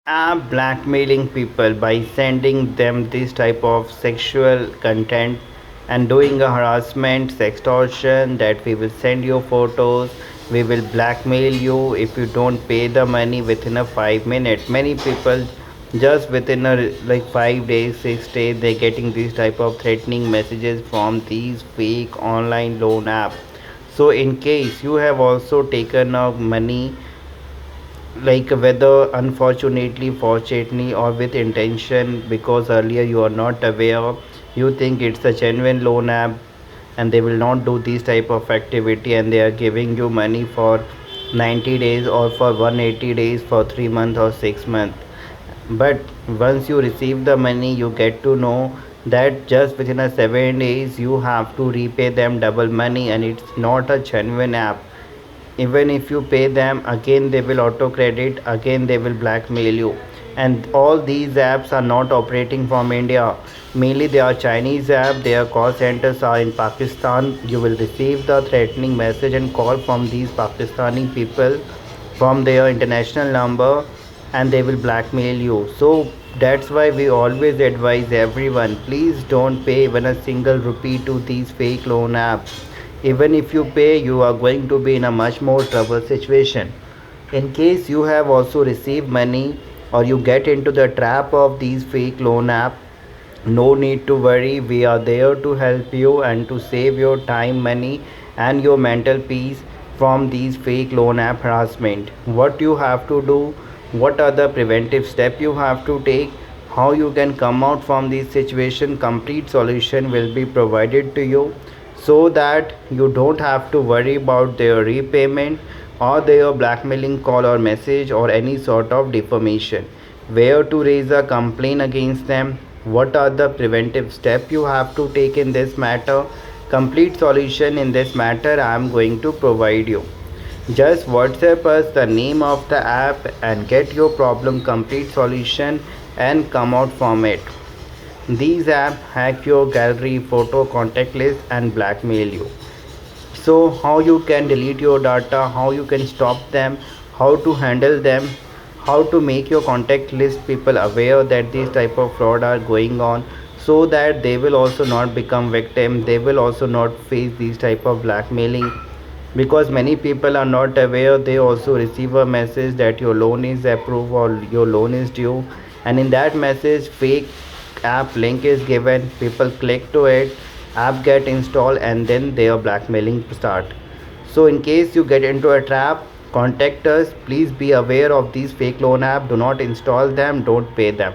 app blackmailing people by sending them this type of sexual content and doing a harassment sextortion that we will send you photos, we will blackmail you if you don't pay the money within a 5 minute. Many people just within a like 5 days 6 days they getting these type of threatening messages from these fake online loan app. So in case you have also taken out money, like whether unfortunately fortunately or with intention, because earlier you are not aware, you think it's a genuine loan app and they will not do this type of activity and they are giving you money for 90 days or for 180 days for 3 months or 6 months. But once you receive the money you get to know that just within a 7 days you have to repay them double money and it's not a genuine app. Even if you pay them again they will auto credit, again they will blackmail you. And all these apps are not operating from India, mainly they are Chinese app, their call centers are in Pakistan. You will receive the threatening message and call from these Pakistani people from their international number and they will blackmail you. So that's why we always advise everyone, please don't pay even a single rupee to these fake loan apps. Even if you pay, you are going to be in a much more trouble situation. In case you have also received money or you get into the trap of these fake loan app, no need to worry. We are there to help you and to save your time, money, and your mental peace from these fake loan app harassment. What you have to do, what are the preventive steps you have to take, how you can come out from this situation, complete solution will be provided to you so that you don't have to worry about their repayment or their blackmailing call or message or any sort of defamation. Where to raise a complaint against them, what are the preventive steps you have to take in this matter, complete solution in this matter I am going to provide you. Just WhatsApp us the name of the app and get your problem complete solution and come out from it. These apps hack your gallery, photo, contact list and blackmail you. So how you can delete your data, how you can stop them, how to handle them, how to make your contact list people aware that these type of fraud are going on, so that they will also not become victim, they will also not face these type of blackmailing. Because many people are not aware, they also receive a message that your loan is approved or your loan is due, and in that message fake app link is given, people click to it, app get installed and then their blackmailing start. So in case you get into a trap, contact us. Please be aware of these fake loan app, do not install them, don't pay them.